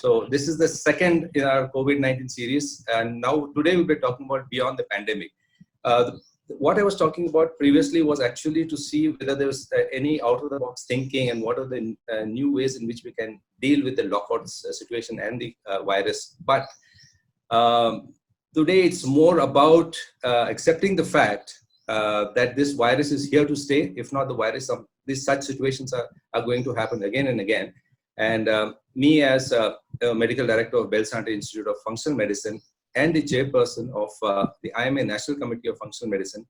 So this is the second in our COVID-19 series. And now today we'll be talking about beyond the pandemic. What I was talking about previously was actually to see whether there was any out-of-the-box thinking and what are the new ways in which we can deal with the lockouts situation and the virus. But today it's more about accepting the fact that this virus is here to stay. If not the virus, such situations are going to happen again and again. And me as a medical director of Bell Center Institute of Functional Medicine and the chairperson of the IMA National Committee of Functional Medicine,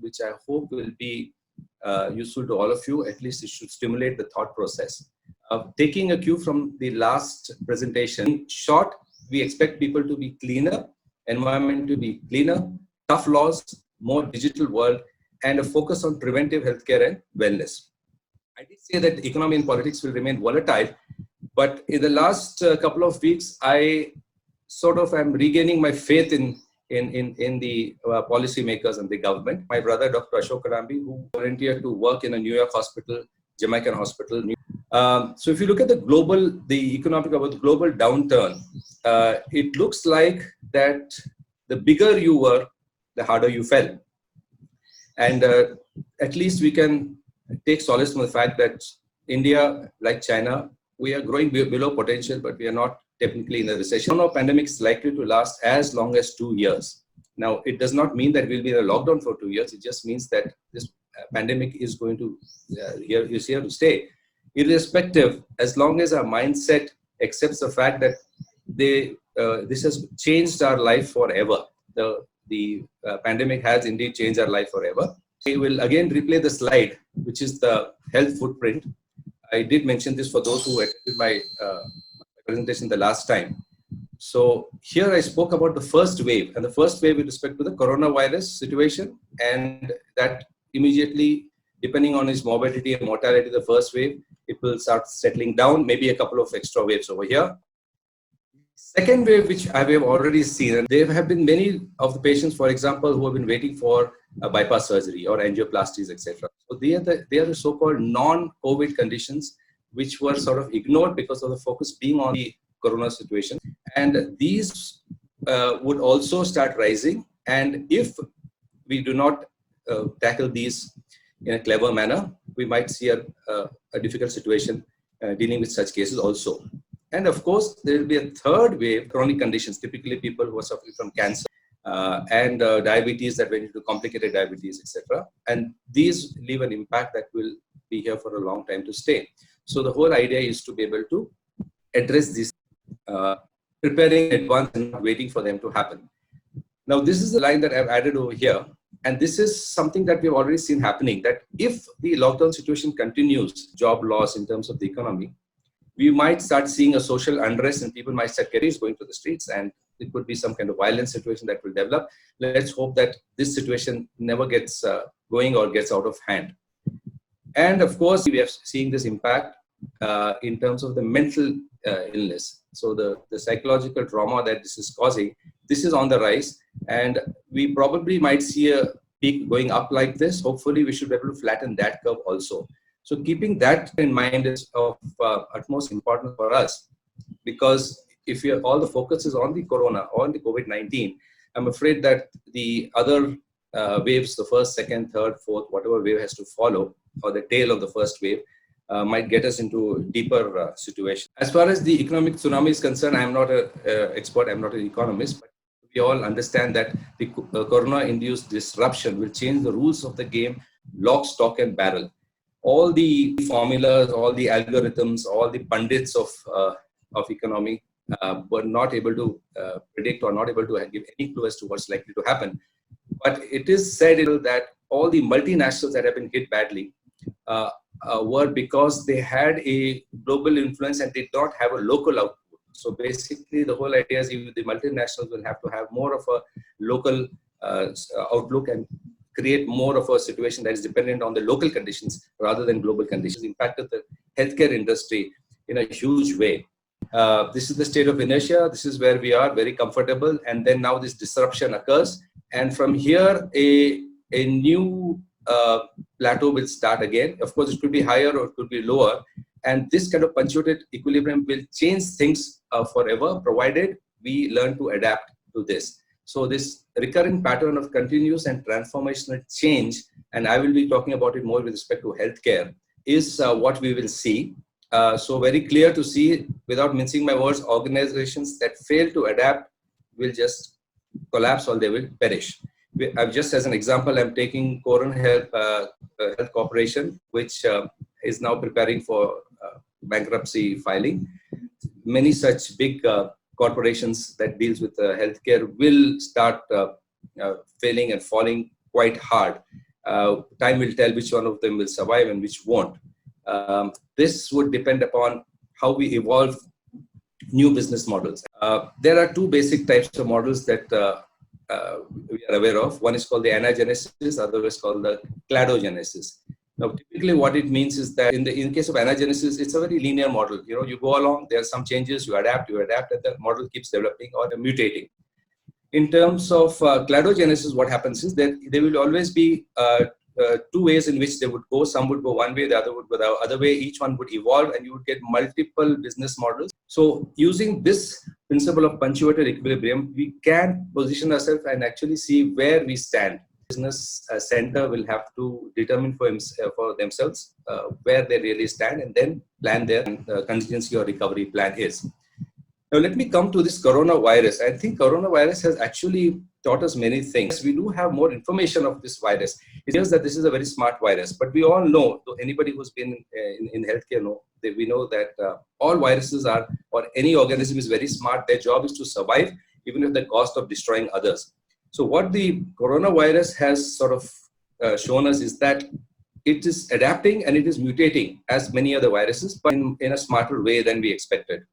which I hope will be useful to all of you. At least it should stimulate the thought process. Taking a cue from the last presentation, in short, we expect people to be cleaner, environment to be cleaner, tough laws, more digital world, and a focus on preventive healthcare and wellness. I did say that economy and politics will remain volatile, but in the last couple of weeks, I sort of am regaining my faith in the policymakers and the government. My brother, Dr. Ashok Kadambi, who volunteered to work in a New York hospital, Jamaican hospital. So if you look at the economic about the global downturn, it looks like that the bigger you were, the harder you fell. And at least we can take solace from the fact that India, like China, we are growing below potential, but we are not technically in a recession. The pandemic is likely to last as long as 2 years. Now, it does not mean that we'll be in a lockdown for 2 years. It just means that this pandemic is going to is here to stay. Irrespective, as long as our mindset accepts the fact that this has changed our life forever. The pandemic has indeed changed our life forever. We will again replay the slide, which is the health footprint. I did mention this for those who attended my presentation the last time. So here I spoke about the first wave, and the first wave with respect to the coronavirus situation, and that immediately, depending on its morbidity and mortality, the first wave, it will start settling down, maybe a couple of extra waves over here. Second wave, which I have already seen, and there have been many of the patients, for example, who have been waiting for a bypass surgery or angioplasties, etc. So they are the so-called non-COVID conditions, which were sort of ignored because of the focus being on the corona situation. And these would also start rising. And if we do not tackle these in a clever manner, we might see a difficult situation dealing with such cases also. And of course, there will be a third wave, chronic conditions, typically people who are suffering from cancer and diabetes that went into complicated diabetes, etc. And these leave an impact that will be here for a long time to stay. So the whole idea is to be able to address this, preparing in advance and not waiting for them to happen. Now, this is the line that I've added over here. And this is something that we've already seen happening, that if the lockdown situation continues, job loss in terms of the economy, we might start seeing a social unrest and people might start going to the streets, and it could be some kind of violent situation that will develop. Let's hope that this situation never gets going or gets out of hand. And of course, we are seeing this impact in terms of the mental illness. So the psychological trauma that this is causing, this is on the rise, and we probably might see a peak going up like this. Hopefully, we should be able to flatten that curve also. So keeping that in mind is of utmost importance for us, because if all the focus is on the corona, on the COVID-19, I'm afraid that the other waves, the first, second, third, fourth, whatever wave has to follow, or the tail of the first wave, might get us into a deeper situation. As far as the economic tsunami is concerned, I'm not an expert, I'm not an economist, but we all understand that the corona-induced disruption will change the rules of the game, lock, stock, and barrel. All the formulas, all the algorithms, all the pundits of economy were not able to predict or not able to give any clue as to what's likely to happen. But it is said that all the multinationals that have been hit badly were because they had a global influence and did not have a local output. So basically, the whole idea is the multinationals will have to have more of a local outlook and create more of a situation that is dependent on the local conditions rather than global conditions. Impacted the healthcare industry in a huge way. This is the state of inertia. This is where we are, very comfortable. And then now this disruption occurs. And from here, a new plateau will start again. Of course, it could be higher or it could be lower. And this kind of punctuated equilibrium will change things forever, provided we learn to adapt to this. So this recurring pattern of continuous and transformational change, and I will be talking about it more with respect to healthcare, is what we will see. So very clear to see, without mincing my words, organizations that fail to adapt will just collapse or they will perish. Just as an example, I'm taking Coron Health, Health Corporation, which is now preparing for bankruptcy filing. Many such big corporations that deals with healthcare will start failing and falling quite hard. Time will tell which one of them will survive and which won't. This would depend upon how we evolve new business models. There are two basic types of models that we are aware of. One is called the anagenesis, other is called the cladogenesis. Now, typically what it means is that in case of anagenesis, it's a very linear model. You know, you go along, there are some changes, you adapt, and the model keeps developing or mutating. In terms of cladogenesis, what happens is that there will always be two ways in which they would go. Some would go one way, the other would go the other way. Each one would evolve and you would get multiple business models. So using this principle of punctuated equilibrium, we can position ourselves and actually see where we stand. Business center will have to determine for themselves where they really stand and then plan their contingency or recovery plan is. Now, let me come to this coronavirus. I think coronavirus has actually taught us many things. We do have more information of this virus. It is that this is a very smart virus, but we all know, anybody who's been in healthcare know, we know that all viruses are, or any organism is very smart. Their job is to survive, even at the cost of destroying others. So what the coronavirus has sort of shown us is that it is adapting and it is mutating as many other viruses, but in a smarter way than we expected.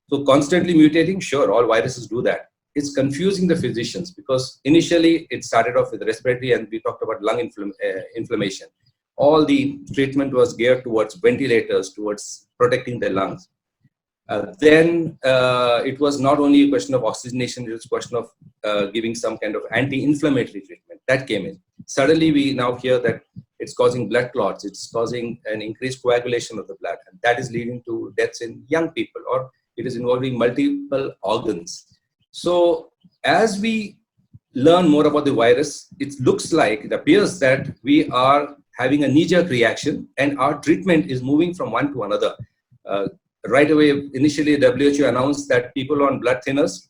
So constantly mutating, sure, all viruses do that. It's confusing the physicians because initially it started off with respiratory and we talked about lung inflammation. All the treatment was geared towards ventilators, towards protecting their lungs. Then it was not only a question of oxygenation, it was a question of giving some kind of anti-inflammatory treatment. That came in. Suddenly we now hear that it's causing blood clots, it's causing an increased coagulation of the blood, and that is leading to deaths in young people, or it is involving multiple organs. So as we learn more about the virus, it looks like, it appears that we are having a knee-jerk reaction and our treatment is moving from one to another. Right away, initially WHO announced that people on blood thinners,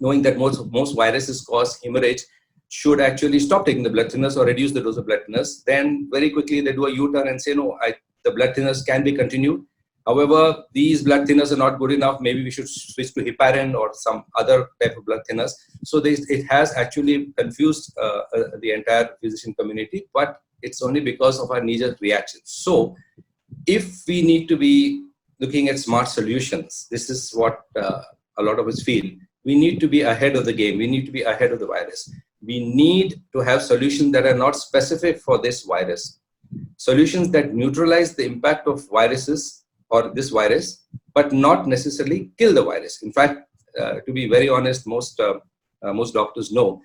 knowing that most viruses cause hemorrhage, should actually stop taking the blood thinners or reduce the dose of blood thinners. Then very quickly they do a U-turn and say, no, the blood thinners can be continued. However, these blood thinners are not good enough. Maybe we should switch to heparin or some other type of blood thinners. So it has actually confused the entire physician community, but it's only because of our knee-jerk reaction. So if we need to be looking at smart solutions, this is what a lot of us feel. We need to be ahead of the game. We need to be ahead of the virus. We need to have solutions that are not specific for this virus. Solutions that neutralize the impact of viruses or this virus, but not necessarily kill the virus. In fact, to be very honest, most doctors know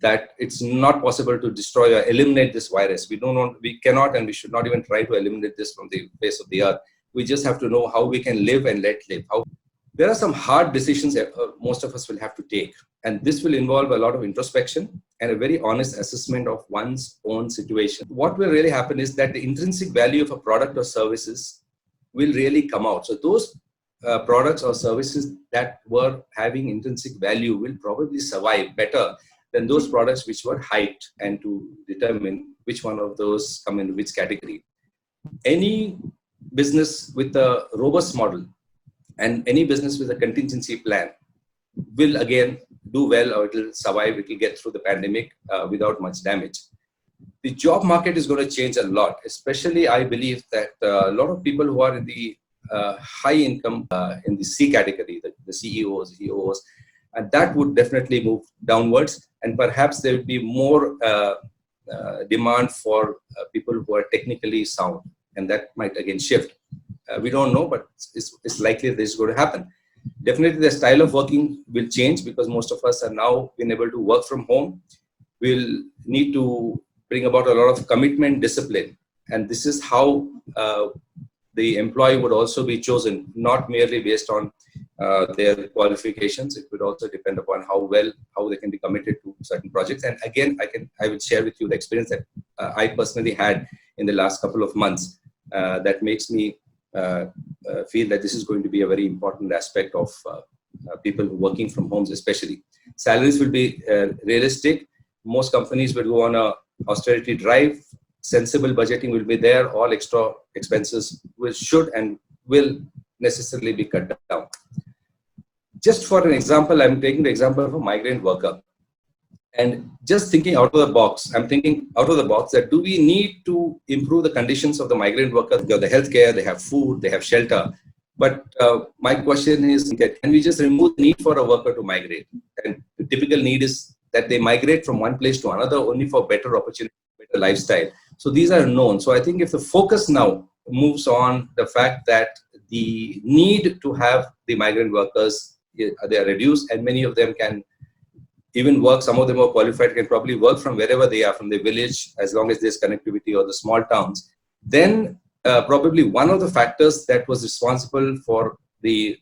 that it's not possible to destroy or eliminate this virus. We cannot, and we should not even try to eliminate this from the face of the earth. We just have to know how we can live and let live. There are some hard decisions that most of us will have to take, and this will involve a lot of introspection and a very honest assessment of one's own situation. What will really happen is that the intrinsic value of a product or services will really come out. So those products or services that were having intrinsic value will probably survive better than those products which were hyped, and to determine which one of those come in which category. Any business with a robust model and any business with a contingency plan will again do well, or it will survive, it will get through the pandemic without much damage. The job market is going to change a lot, especially I believe that a lot of people who are in the high income, in the C category, the CEOs, EOs, and that would definitely move downwards, and perhaps there will be more demand for people who are technically sound, and that might again shift. We don't know, but it's likely this is going to happen. Definitely the style of working will change because most of us are now being able to work from home. We'll need to bring about a lot of commitment, discipline, and this is how the employee would also be chosen, not merely based on their qualifications. It would also depend upon how they can be committed to certain projects. And again, I will share with you the experience that I personally had in the last couple of months that makes me feel that this is going to be a very important aspect of people working from homes, especially. Salaries will be realistic. Most companies will go on a austerity drive. Sensible budgeting will be there. All extra expenses should and will necessarily be cut down. Just for an example, I'm taking the example of a migrant worker. And just thinking out of the box, I'm thinking out of the box that do we need to improve the conditions of the migrant workers? They have the healthcare, they have food, they have shelter. But my question is, can we just remove the need for a worker to migrate? And the typical need is that they migrate from one place to another only for better opportunity, better lifestyle. So these are known. So I think if the focus now moves on the fact that the need to have the migrant workers, they are reduced, and many of them can even work, some of them are qualified, can probably work from wherever they are, from the village, as long as there's connectivity, or the small towns, then probably one of the factors that was responsible for the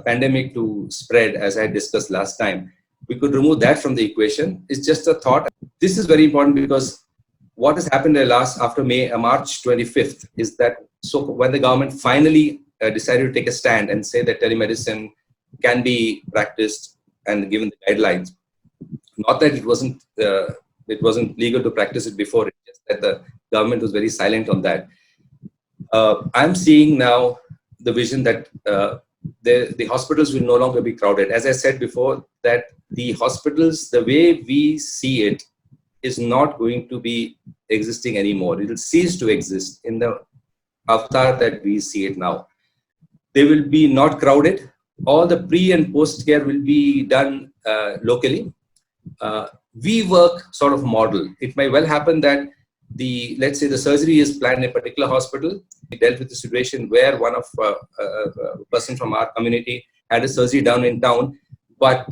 pandemic to spread, as I discussed last time, we could remove that from the equation. It's just a thought. This is very important because what has happened after March 25th is that, so when the government finally decided to take a stand and say that telemedicine can be practiced and given the guidelines, not that it wasn't legal to practice it before, it's just that the government was very silent on that. I'm seeing now the vision that the hospitals will no longer be crowded. As I said before, that the hospitals, the way we see it, is not going to be existing anymore. It will cease to exist in the avatar that we see it now. They will be not crowded. All the pre and post care will be done locally. We work sort of model. It may well happen that let's say the surgery is planned in a particular hospital. We dealt with the situation where one of a person from our community had a surgery down in town, but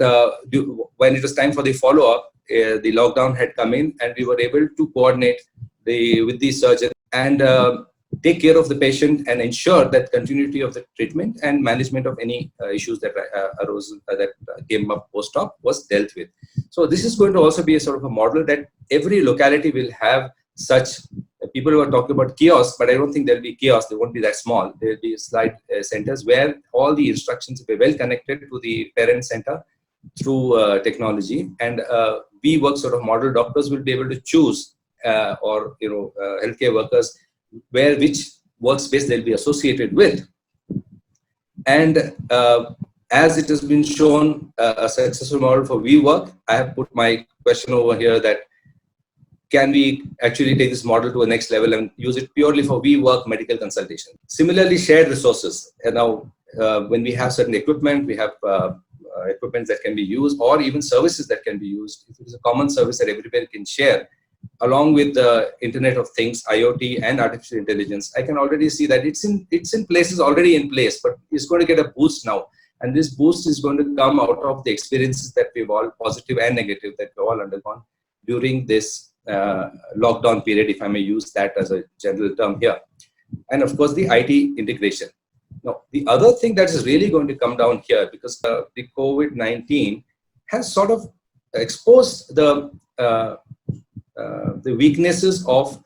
when it was time for the follow-up, the lockdown had come in, and we were able to coordinate with the surgeon and take care of the patient and ensure that continuity of the treatment and management of any issues that arose, that came up post-op, was dealt with. So this is going to also be a sort of a model that every locality will have such. People who are talking about kiosks, but I don't think there'll be kiosks. They won't be that small. There'll be slide centers where all the instructions will be well connected to the parent center through technology, and we work sort of model. Doctors will be able to choose, or healthcare workers, which workspace they'll be associated with. And as it has been shown a successful model for WeWork, I have put my question over here that can we actually take this model to a next level and use it purely for WeWork medical consultation? Similarly, shared resources. And now, when we have certain equipment, we have equipment that can be used, or even services that can be used. If it is a common service that everybody can share, along with the Internet of Things, IoT, and artificial intelligence, I can already see that it's in places already in place, but it's going to get a boost now. And this boost is going to come out of the experiences that we've all, positive and negative, that we've all undergone during this lockdown period, if I may use that as a general term here. And of course, the IT integration. Now, the other thing that is really going to come down here, because the COVID-19 has sort of exposed the weaknesses of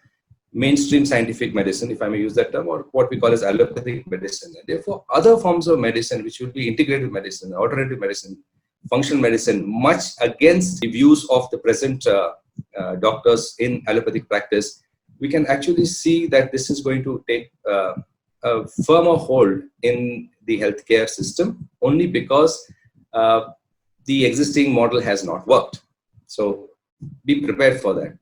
mainstream scientific medicine, if I may use that term, or what we call as allopathic medicine. And therefore, other forms of medicine, which will be integrative medicine, alternative medicine, functional medicine, much against the views of the present doctors in allopathic practice, we can actually see that this is going to take a firmer hold in the healthcare system, only because the existing model has not worked. So be prepared for that.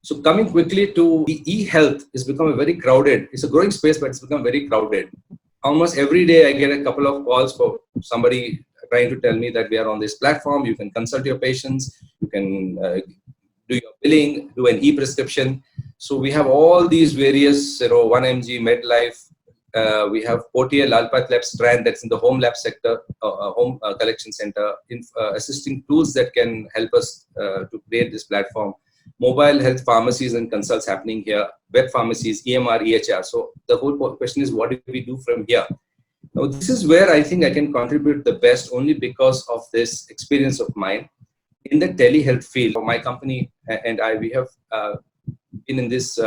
So coming quickly to the e-health, has become a very crowded, it's a growing space, but it's become very crowded. Almost every day I get a couple of calls for somebody trying to tell me that we are on this platform, you can consult your patients, you can do your billing, do an e-prescription. So we have all these various, 1mg, MedLife, we have Portier Lalpat Lab Strand, that's in the home lab sector, home collection center, assisting tools that can help us to create this platform. mobile health pharmacies and consults happening here, web pharmacies, EMR, EHR. So the whole question is, what do we do from here? Now, this is where I think I can contribute the best, only because of this experience of mine in the telehealth field. My company and I, we have been in this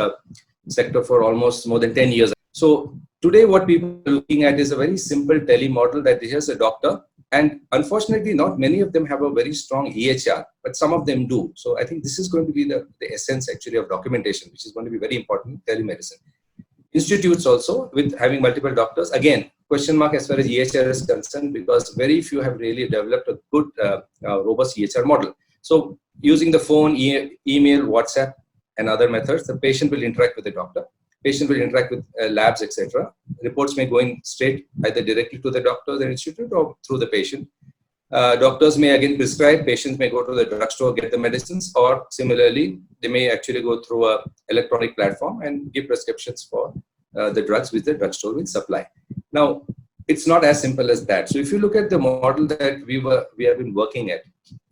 sector for almost more than 10 years. So today what people are looking at is a very simple tele model, that here's a doctor, and unfortunately not many of them have a very strong EHR, but some of them do. So I think this is going to be the essence actually of documentation, which is going to be very important in telemedicine. Institutes also, with having multiple doctors, again, question mark as far as EHR is concerned, because very few have really developed a good, robust EHR model. So using the phone, email, WhatsApp, and other methods, the patient will interact with the doctor. Patient will interact with labs, etc. Reports may go in straight either directly to the doctor, the institute, or through the patient. Doctors may again prescribe, patients may go to the drugstore, get the medicines, or similarly, they may actually go through an electronic platform and give prescriptions for the drugs which the drugstore will supply. Now, it's not as simple as that. So if you look at the model that we have been working at,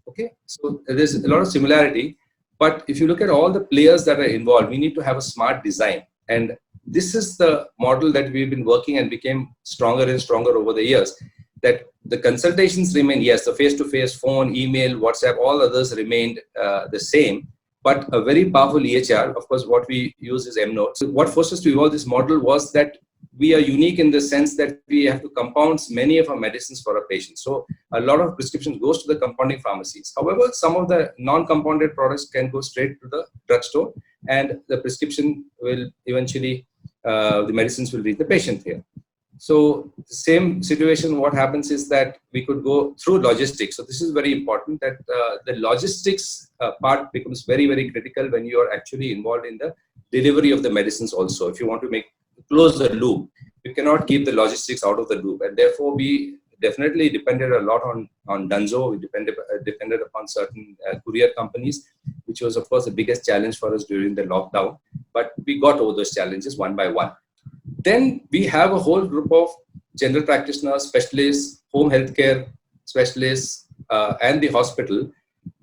okay, so there's a lot of similarity, but if you look at all the players that are involved, we need to have a smart design. And this is the model that we've been working and became stronger and stronger over the years. That the consultations remain, yes, the face-to-face, phone, email, WhatsApp, all others remained the same, but a very powerful EHR, of course, what we use is M-Note. So what forced us to evolve this model was that we are unique in the sense that we have to compound many of our medicines for a patient. So a lot of prescriptions goes to the compounding pharmacies. However, some of the non-compounded products can go straight to the drugstore, and the prescription will eventually, the medicines will reach the patient here. So the same situation, what happens is that we could go through logistics. So this is very important, that the logistics part becomes very, very critical when you are actually involved in the delivery of the medicines also. If you want to close the loop, you cannot keep the logistics out of the loop. And therefore, we definitely depended a lot on Dunzo. We depended upon certain courier companies, which was, of course, the biggest challenge for us during the lockdown. But we got over those challenges one by one. Then we have a whole group of general practitioners, specialists, home healthcare specialists, and the hospital,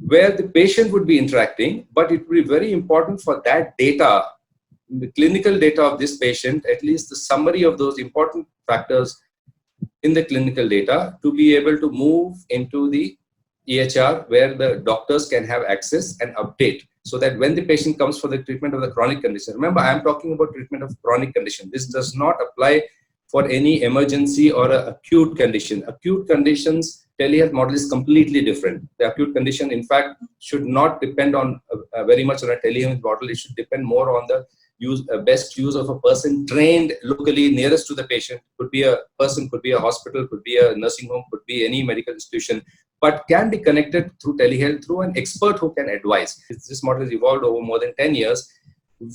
where the patient would be interacting, but it would be very important for that data, the clinical data of this patient, at least the summary of those important factors in the clinical data, to be able to move into the EHR where the doctors can have access and update, so that when the patient comes for the treatment of the chronic condition, remember, I am talking about treatment of chronic condition. This does not apply for any emergency or acute condition. Acute conditions, telehealth model is completely different. The acute condition, in fact, should not depend on very much on a telehealth model. It should depend more on the best use of a person trained locally nearest to the patient. Could be a person, could be a hospital, could be a nursing home, could be any medical institution, but can be connected through telehealth through an expert who can advise. This model has evolved over more than 10 years,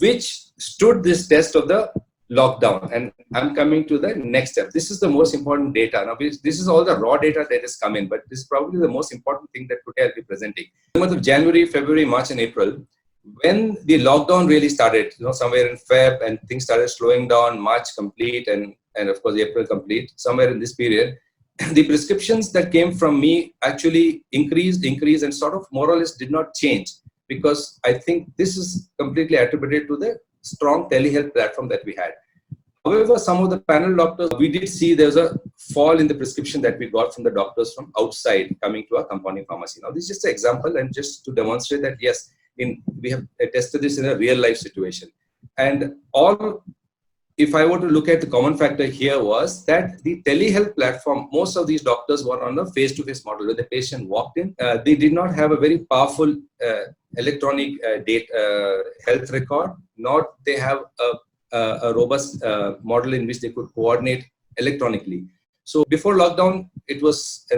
which stood this test of the lockdown. And I'm coming to the next step. This is the most important data. Now, this is all the raw data that has come in, but this is probably the most important thing that today I'll be presenting. In the month of January, February, March, and April, when the lockdown really started, somewhere in Feb, and things started slowing down, March complete, and of course April complete, somewhere in this period, the prescriptions that came from me actually increased, and sort of more or less did not change, because I think this is completely attributed to the strong telehealth platform that we had. However, some of the panel doctors, we did see there's a fall in the prescription that we got from the doctors from outside coming to our compounding pharmacy. Now, this is just an example, and just to demonstrate that, yes, we have tested this in a real life situation. And if I were to look at the common factor here, was that the telehealth platform, most of these doctors were on a face-to-face model. When the patient walked in, they did not have a very powerful electronic health record, nor they have a robust model in which they could coordinate electronically. So before lockdown, it was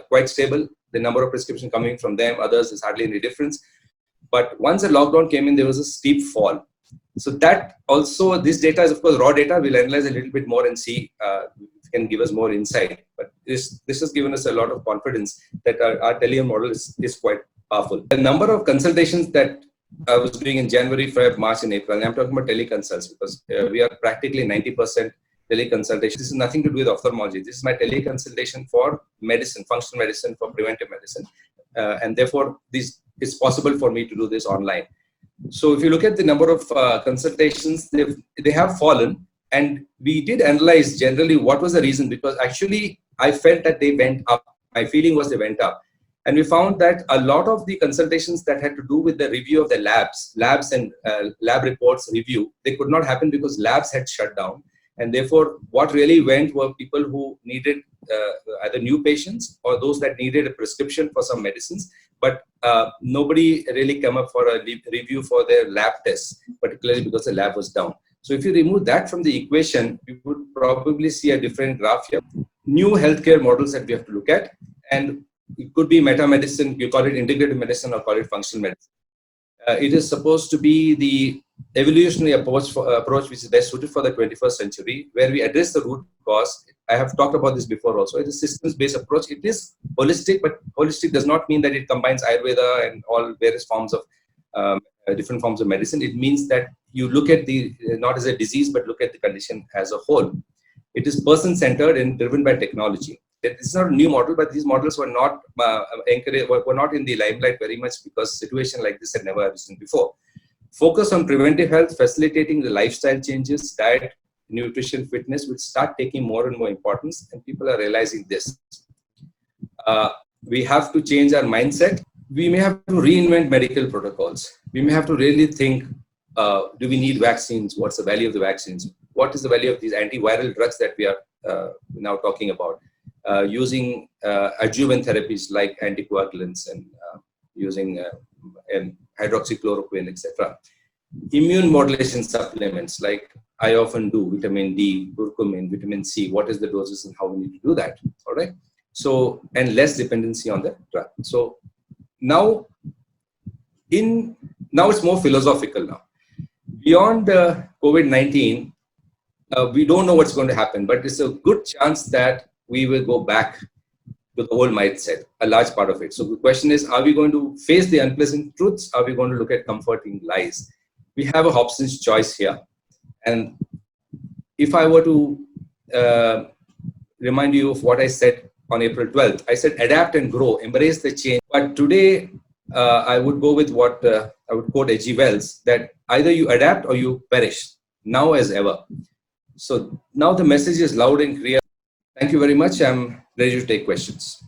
quite stable. The number of prescriptions coming from them, others, is hardly any difference. But once the lockdown came in, there was a steep fall. So that also, this data is of course raw data. We'll analyze a little bit more and see if it can give us more insight. But this has given us a lot of confidence that our telehealth model is quite powerful. The number of consultations that I was doing in January, February, March, and April, and I'm talking about teleconsults, because we are practically 90% teleconsultation. This is nothing to do with ophthalmology. This is my teleconsultation for medicine, functional medicine, for preventive medicine. And therefore, these it's possible for me to do this online. So if you look at the number of consultations, they have fallen. And we did analyze generally what was the reason, because actually I felt that they went up. My feeling was they went up. And we found that a lot of the consultations that had to do with the review of the labs and lab reports review, they could not happen because labs had shut down. And therefore, what really went were people who needed either new patients or those that needed a prescription for some medicines. But nobody really came up for a review for their lab tests, particularly because the lab was down. So if you remove that from the equation, you would probably see a different graph here. New healthcare models that we have to look at, and it could be meta medicine, you call it integrative medicine or call it functional medicine. It is supposed to be the evolutionary approach which is best suited for the 21st century, where we address the root cause. I have talked about this before also. It is a systems-based approach. It is holistic, but holistic does not mean that it combines Ayurveda and all various forms of different forms of medicine. It means that you look at the, not as a disease, but look at the condition as a whole. It is person-centered and driven by technology. This is not a new model, but these models were not were not in the limelight very much because situation like this had never arisen before. Focus on preventive health, facilitating the lifestyle changes, diet, nutrition, fitness will start taking more and more importance, and people are realizing this. We have to change our mindset. We may have to reinvent medical protocols. We may have to really think, do we need vaccines? What's the value of the vaccines? What is the value of these antiviral drugs that we are now talking about? Using adjuvant therapies like anticoagulants and using hydroxychloroquine, etc. Immune modulation supplements like I often do, vitamin D, curcumin, vitamin C, what is the doses and how we need to do that, all right? So, and less dependency on the drug. So now it's more philosophical now. Beyond COVID-19, we don't know what's going to happen, but it's a good chance that we will go back to the old mindset, a large part of it. So the question is, are we going to face the unpleasant truths? Are we going to look at comforting lies? We have a Hobson's choice here. And if I were to remind you of what I said on April 12th, I said, adapt and grow, embrace the change. But today, I would go with what I would quote H.G. Wells, that either you adapt or you perish, now as ever. So now the message is loud and clear. Thank you very much. I'm ready to take questions.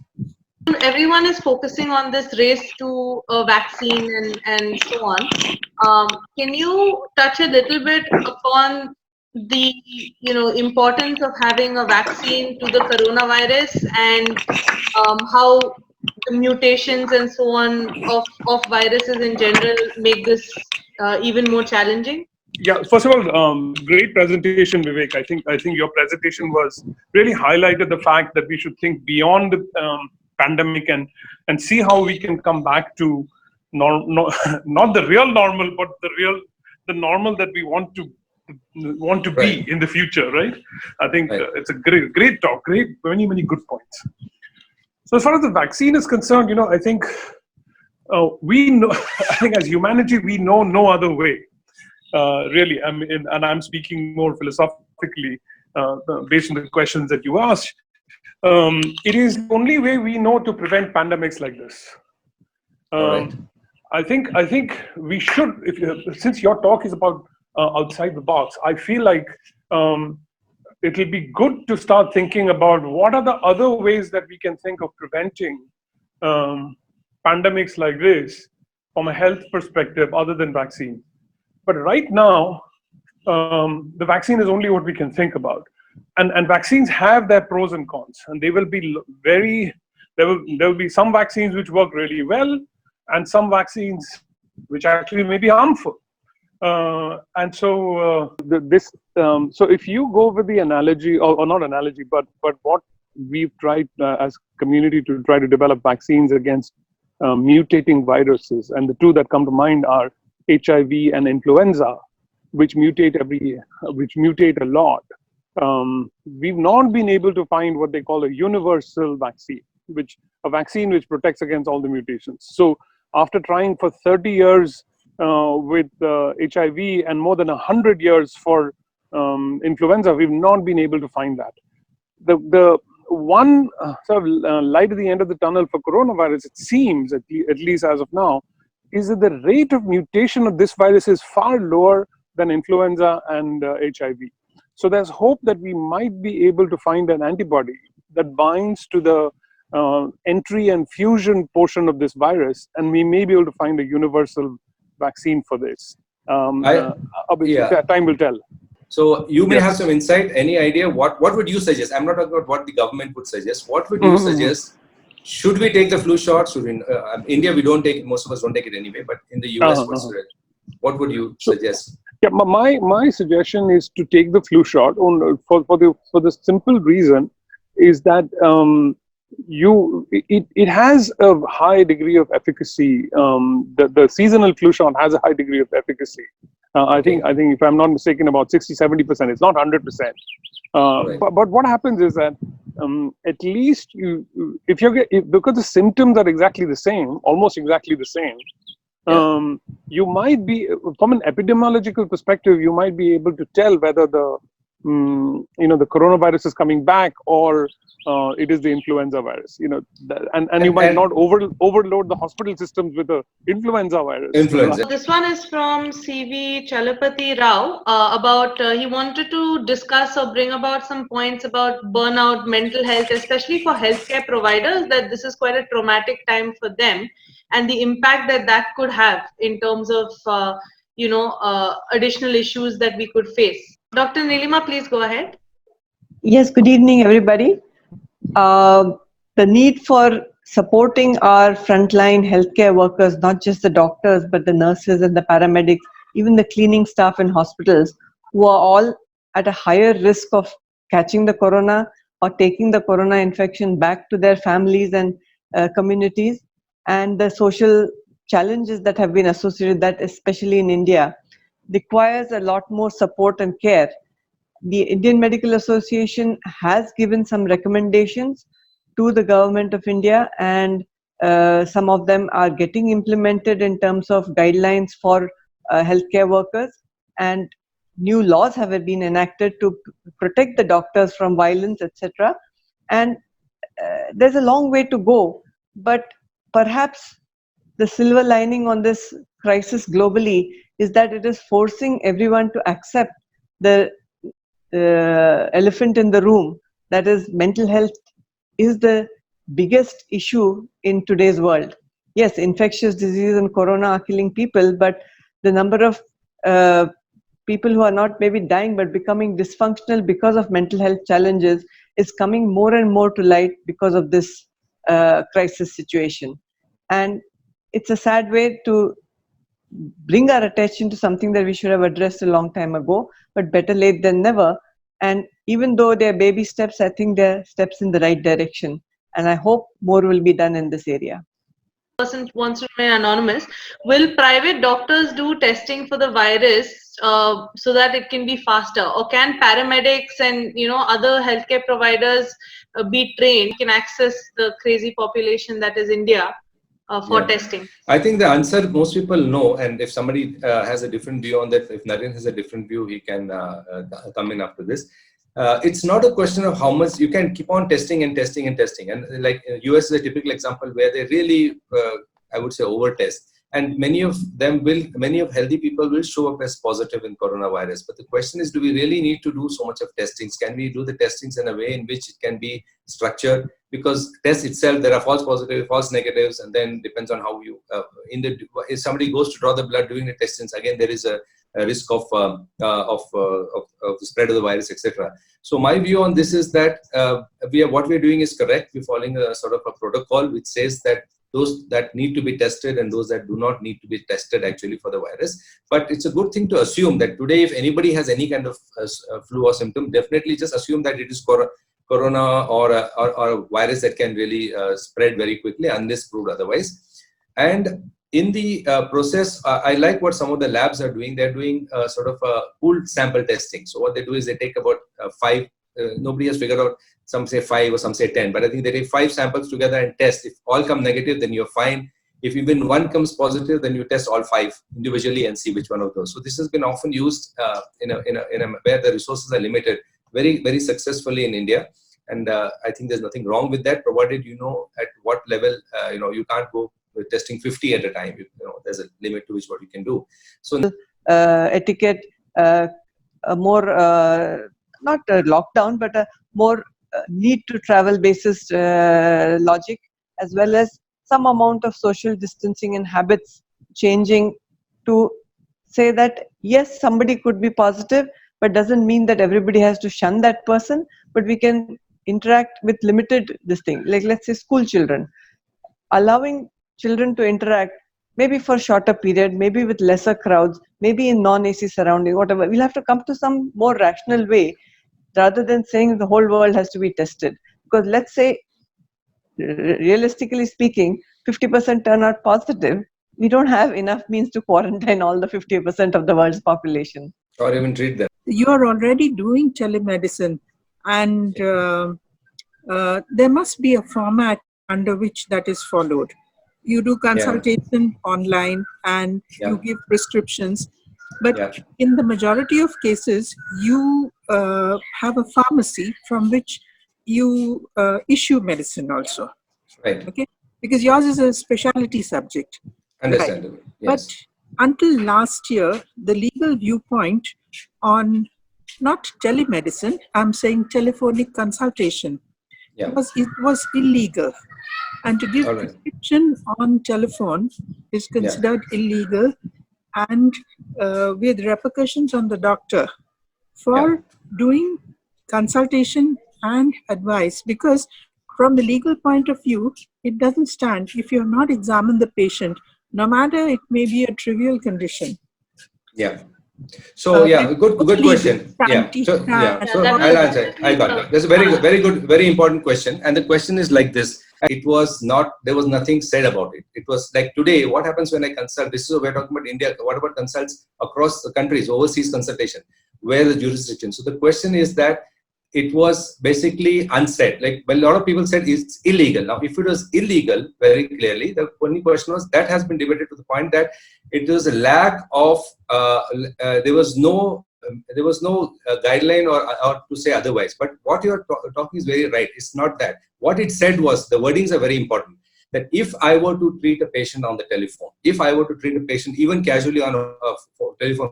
Everyone is focusing on this race to a vaccine and so on. Can you touch a little bit upon the importance of having a vaccine to the coronavirus and how the mutations and so on of viruses in general make this even more challenging? Yeah, first of all, great presentation, Vivek. I think your presentation was really highlighted the fact that we should think beyond the pandemic and see how we can come back to not the real normal, but the normal that we want to be in the future, right? I think it's a great talk, many good points. So as far as the vaccine is concerned, I think we know. I think as humanity, we know no other way. Really, and I'm speaking more philosophically based on the questions that you asked. It is the only way we know to prevent pandemics like this. I think we should. Since your talk is about outside the box, I feel like it will be good to start thinking about what are the other ways that we can think of preventing pandemics like this from a health perspective other than vaccine. But right now, the vaccine is only what we can think about. And vaccines have their pros and cons. And they will be there will be some vaccines which work really well and some vaccines which actually may be harmful. And so so if you go with the analogy, or not analogy, but what we've tried as community to try to develop vaccines against mutating viruses, and the two that come to mind are HIV and influenza, which mutate a lot. We've not been able to find what they call a universal vaccine, a vaccine which protects against all the mutations. So after trying for 30 years with HIV and more than 100 years for influenza, we've not been able to find that. The one sort of light at the end of the tunnel for coronavirus, it seems, at least as of now, is that the rate of mutation of this virus is far lower than influenza and HIV. So there's hope that we might be able to find an antibody that binds to the entry and fusion portion of this virus, and we may be able to find a universal vaccine for this. Time will tell. So you may have some insight. Any idea what would you suggest? I'm not talking about what the government would suggest. What would you suggest? Should we take the flu shot? Should we? India, we don't take it. Most of us don't take it anyway. But in the US, what would you suggest? Yeah, my suggestion is to take the flu shot for the simple reason is that it has a high degree of efficacy. The seasonal flu shot has a high degree of efficacy. I think if I'm not mistaken, about 60-70%. It's not 100%. Right. But what happens is that at least because the symptoms are exactly the same, almost exactly the same. You might be, from an epidemiological perspective, you might be able to tell whether the coronavirus is coming back or it is the influenza virus. And you might not overload the hospital systems with the influenza virus. This one is from CV Chalapati Rao about he wanted to discuss or bring about some points about burnout, mental health, especially for healthcare providers, that this is quite a traumatic time for them, and the impact that could have in terms of additional issues that we could face. Dr. Nilima, please go ahead. Yes, good evening, everybody. The need for supporting our frontline healthcare workers, not just the doctors, but the nurses and the paramedics, even the cleaning staff in hospitals, who are all at a higher risk of catching the corona or taking the corona infection back to their families and communities, and the social challenges that have been associated with that, especially in India, requires a lot more support and care. The Indian Medical Association has given some recommendations to the government of India, and some of them are getting implemented in terms of guidelines for healthcare workers, and new laws have been enacted to protect the doctors from violence, etc. And there's a long way to go, but perhaps the silver lining on this crisis globally is that it is forcing everyone to accept the elephant in the room, that is, mental health is the biggest issue in today's world. Yes, infectious disease and corona are killing people, but the number of people who are not maybe dying but becoming dysfunctional because of mental health challenges is coming more and more to light because of this crisis situation. And it's a sad way to bring our attention to something that we should have addressed a long time ago, but better late than never. And even though they're baby steps, I think they're steps in the right direction. And I hope more will be done in this area. Person wants to remain anonymous. Will private doctors do testing for the virus so that it can be faster? Or can paramedics and other healthcare providers be trained, can access the crazy population that is India for testing? I think the answer most people know, and if somebody has a different view on that, if Naren has a different view, he can come in after this. It's not a question of how much you can keep on testing and testing and testing. And like US is a typical example where they really, I would say, over test. And many of healthy people will show up as positive in coronavirus. But the question is, do we really need to do so much of testings? Can we do the testings in a way in which it can be structured? Because test itself, there are false positives, false negatives, and then depends on how you, if somebody goes to draw the blood during the testings, again, there is a risk of the spread of the virus, etc. So my view on this is that what we're doing is correct. We're following a sort of a protocol which says that those that need to be tested and those that do not need to be tested actually for the virus. But it's a good thing to assume that today, if anybody has any kind of flu or symptom, definitely just assume that it is corona or a virus that can really spread very quickly unless proved otherwise. And in the process, I like what some of the labs are doing. They're doing sort of a pooled sample testing. So what they do is they take about 5, nobody has figured out, some say 5 or some say 10, but I think they take 5 samples together and test. If all come negative, then you're fine. If even one comes positive, then you test all 5 individually and see which one of those. So this has been often used where the resources are limited, very, very successfully in India. And I think there's nothing wrong with that, provided you know at what level, you can't go with testing 50 at a time. there's a limit to which what you can do. So etiquette, a more not a lockdown, but a more need to travel basis logic, as well as some amount of social distancing and habits changing to say that yes, somebody could be positive, but doesn't mean that everybody has to shun that person, but we can interact with limited this thing, like let's say school children, allowing children to interact maybe for shorter period, maybe with lesser crowds, maybe in non-AC surrounding, whatever. We'll have to come to some more rational way rather than saying the whole world has to be tested. Because let's say, realistically speaking, 50% turn out positive, we don't have enough means to quarantine all the 50% of the world's population. Or even treat them. You are already doing telemedicine, and there must be a format under which that is followed. You do consultation online and you give prescriptions, but in the majority of cases, you have a pharmacy from which you issue medicine also. Right. Okay, because yours is a specialty subject. Understandable. Right. Yes. But until last year, the legal viewpoint on not telemedicine, I'm saying telephonic consultation, it was illegal. And to give prescription on telephone is considered illegal, and with repercussions on the doctor for doing consultation and advice, because from the legal point of view, it doesn't stand if you have not examined the patient, no matter it may be a trivial condition. Yeah. So good question. So I'll answer. I got it. That's a very good, very important question. And the question is like this: it was not, there was nothing said about it. It was like today. What happens when I consult? This is we're talking about India. What about consults across the countries, overseas consultation? Where the jurisdiction? So the question is that it was basically unsaid. Like, well, a lot of people said it's illegal. Now, if it was illegal, very clearly, the only question was that has been debated to the point that it was a lack of, there was no guideline or to say otherwise. But what you're talking is very right. It's not that. What it said was, the wordings are very important. That if I were to treat a patient on the telephone, if I were to treat a patient even casually on a telephone,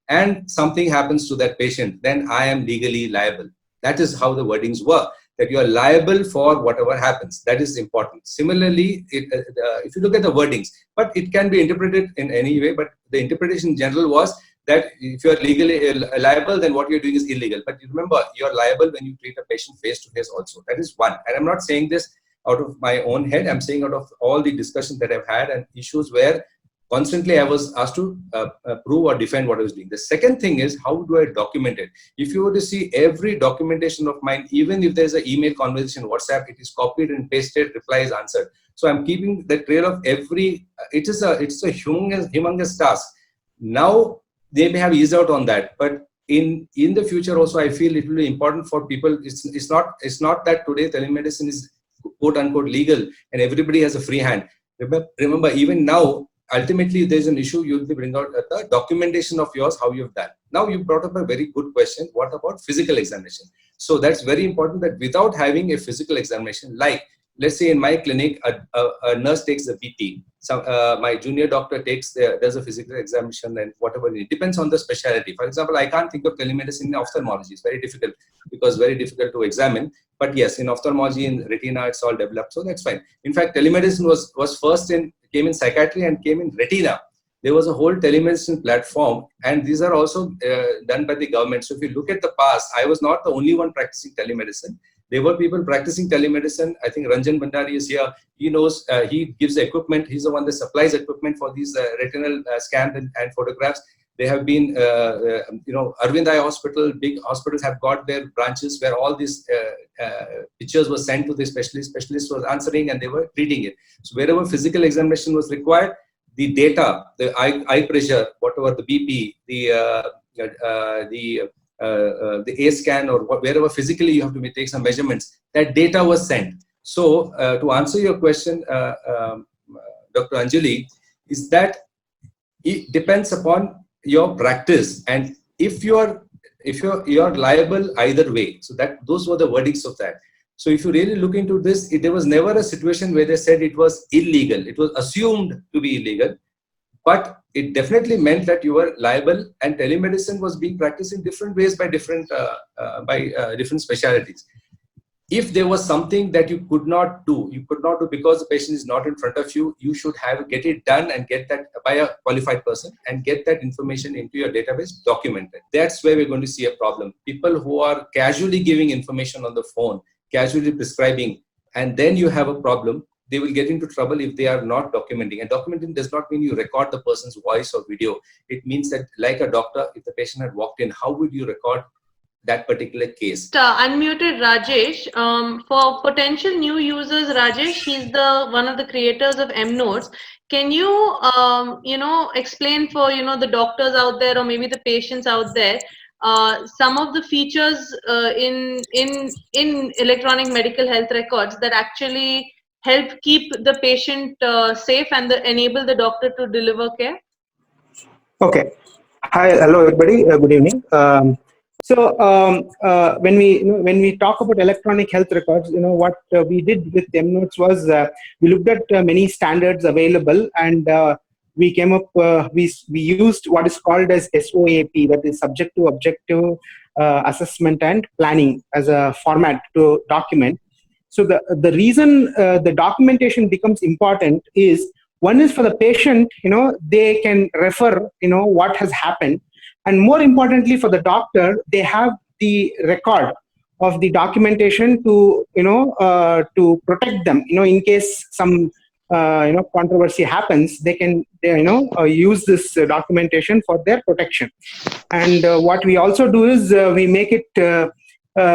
and something happens to that patient, then I am legally liable. That is how the wordings were, that you are liable for whatever happens. That is important. Similarly, if you look at the wordings, but it can be interpreted in any way, but the interpretation in general was that if you are legally liable, then what you're doing is illegal. But you remember, you're liable when you treat a patient face-to-face also. That is one. And I'm not saying this out of my own head. I'm saying out of all the discussions that I've had and issues where constantly I was asked to prove or defend what I was doing. The second thing is, how do I document it? If you were to see every documentation of mine, even if there's an email conversation, WhatsApp, it is copied and pasted, reply is answered. So I'm keeping the trail of every, it's a humongous task. Now they may have eased out on that, but in the future also, I feel it will be important for people. It's not that today telemedicine is quote unquote legal and everybody has a free hand. Remember, even now, ultimately, there's an issue. You'll bring out the documentation of yours, how you've done. Now, you brought up a very good question. What about physical examination? So that's very important, that without having a physical examination, like let's say in my clinic, a nurse takes the BP. So my junior doctor does a physical examination and whatever. It depends on the specialty. For example, I can't think of telemedicine in ophthalmology. It's very difficult because very difficult to examine. But yes, in ophthalmology, in retina, it's all developed. So that's fine. In fact, telemedicine was first came in psychiatry and came in retina. There was a whole telemedicine platform, and these are also done by the government. So if you look at the past, I was not the only one practicing telemedicine. There were people practicing telemedicine. I think Ranjan Bhandari is here. He knows, he gives the equipment. He's the one that supplies equipment for these retinal scans and photographs. They have been, Arvind Eye Hospital, big hospitals have got their branches where all these pictures were sent to the specialist. Specialist was answering and they were treating it. So wherever physical examination was required, the data, the eye pressure, whatever the BP, the A scan or wherever physically you have to take some measurements, that data was sent. So to answer your question, Dr. Anjali, is that it depends upon your practice, and if you're liable either way. So those were the verdicts of that. So if you really look into this, there was never a situation where they said it was illegal. It was assumed to be illegal. but it definitely meant that you were liable, and telemedicine was being practiced in different ways by different specialities. If there was something that you could not do because the patient is not in front of you, you should get it done and get that by a qualified person and get that information into your database documented. That's where we're going to see a problem. People who are casually giving information on the phone, casually prescribing, and then you have a problem, they will get into trouble if they are not documenting. And documenting does not mean you record the person's voice or video. It means that, like a doctor, if the patient had walked in, how would you record that particular case? Unmuted Rajesh. For potential new users, Rajesh, he's one of the creators of EmNotes. Can you explain for the doctors out there or maybe the patients out there some of the features in electronic medical health records that actually help keep the patient safe and enable the doctor to deliver care? Okay. Hi, hello everybody. Good evening. When we talk about electronic health records, what we did with EmNotes was we looked at many standards available, and we came up. We used what is called as SOAP, that is subject to objective assessment and planning, as a format to document. So the reason the documentation becomes important is, one is for the patient, they can refer, what has happened. And more importantly, for the doctor, they have the record of the documentation to, to protect them. In case some, controversy happens, they can, use this documentation for their protection. And what we also do is we make it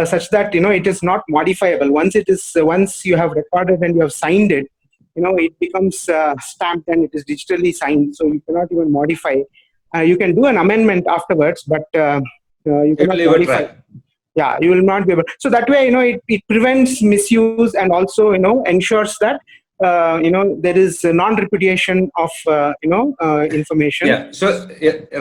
such that, it is not modifiable. Once you have recorded and you have signed it, it becomes stamped and it is digitally signed. So you cannot even modify. You can do an amendment afterwards, but you cannot modify. Yeah, you will not be able. So that way, it prevents misuse and also, ensures that, there is a non-repudiation of, information. Yeah. So,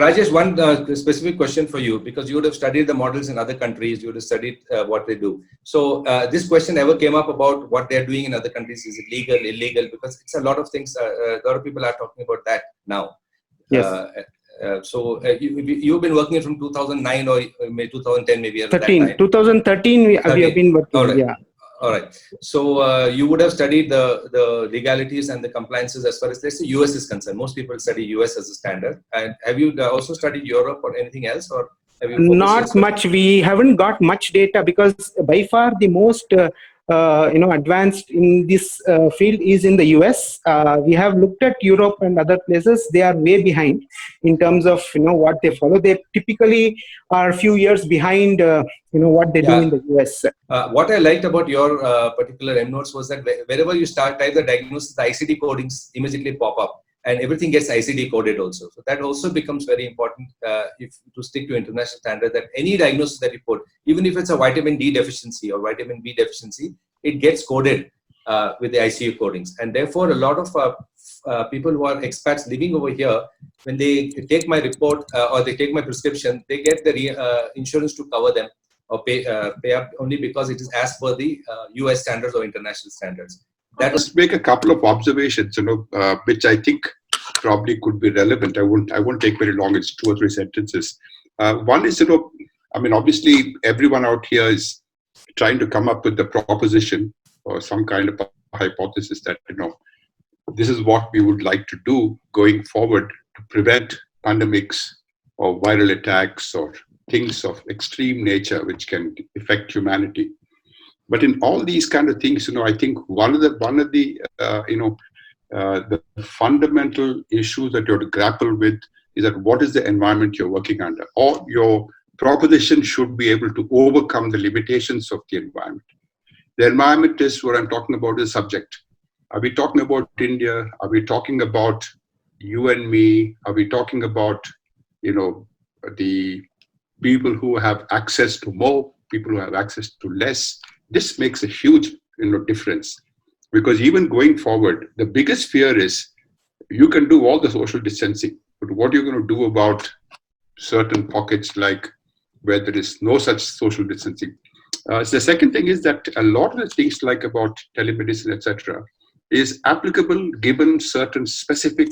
Rajesh, one specific question for you, because you would have studied the models in other countries, you would have studied what they do. So, this question ever came up about what they're doing in other countries. Is it legal, illegal? Because it's a lot of things. A lot of people are talking about that now. Yes. You've been working from 2009 or maybe 2010, maybe. 2013, we have been working. All right. Yeah. All right. So you would have studied the legalities and the compliances as far as, let's say, US is concerned. Most people study US as a standard. And have you also studied Europe or anything else, or have you not much? We haven't got much data, because by far the most advanced in this field is in the US. We have looked at Europe and other places. They are way behind in terms of what they follow. They typically are a few years behind what they do in the US. What I liked about your particular EmNotes was that wherever you type the diagnosis, the ICD codings immediately pop up, and everything gets ICD coded also. So that also becomes very important if to stick to international standard, that any diagnosis that you put, even if it's a vitamin D deficiency or vitamin B deficiency, it gets coded with the ICU codings. And therefore, a lot of people who are expats living over here, when they take my report or they take my prescription, they get the insurance to cover them or pay up only because it is as per the US standards or international standards. That was make a couple of observations, which I think probably could be relevant. I won't take very long. It's 2 or 3 sentences. One is, obviously everyone out here is trying to come up with the proposition or some kind of hypothesis that, this is what we would like to do going forward to prevent pandemics or viral attacks or things of extreme nature which can affect humanity. But in all these kind of things, I think one of the fundamental issues that you have to grapple with is that what is the environment you're working under, or your proposition should be able to overcome the limitations of the environment. The environment is what I'm talking about, is subject. Are we talking about India? Are we talking about you and me? Are we talking about, the people who have access to more, people who have access to less? This makes a huge, difference, because even going forward, the biggest fear is you can do all the social distancing, but what you're going to do about certain pockets like where there is no such social distancing. The second thing is that a lot of the things like about telemedicine, etc., is applicable given certain specific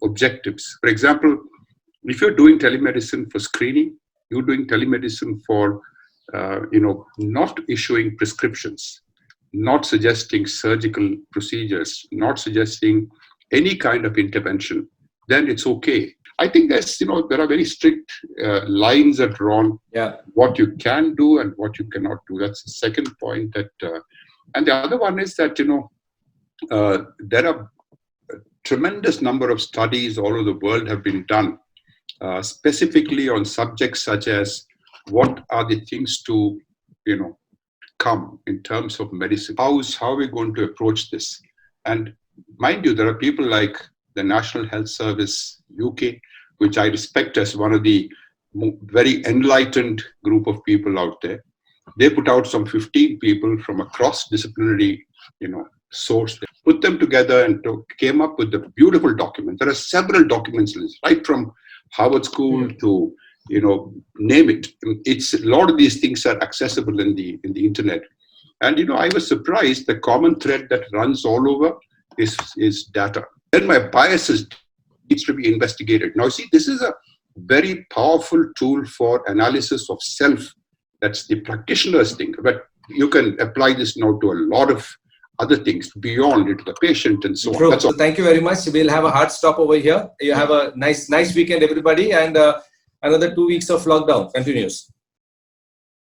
objectives. For example, if you're doing telemedicine for screening, you're doing telemedicine for, not issuing prescriptions, not suggesting surgical procedures, not suggesting any kind of intervention, then it's okay. I think there are very strict lines that drawn what you can do and what you cannot do. That's the second point. And the other one is that, there are a tremendous number of studies all over the world have been done, specifically on subjects such as what are the things to, come in terms of medicine. How are we going to approach this? And mind you, there are people like the National Health Service UK, which I respect as one of the very enlightened group of people out there. They put out some 15 people from a cross-disciplinary, source. They put them together and came up with a beautiful document. There are several documents, right from Harvard School to, name it. It's a lot of these things are accessible in the internet. And, I was surprised the common thread that runs all over is data. Then my biases needs to be investigated. Now, see, this is a very powerful tool for analysis of self. That's the practitioner's thing. But you can apply this now to a lot of other things beyond it, the patient and so on. That's all. So thank you very much. We'll have a hard stop over here. You have a nice weekend, everybody. And another 2 weeks of lockdown continues.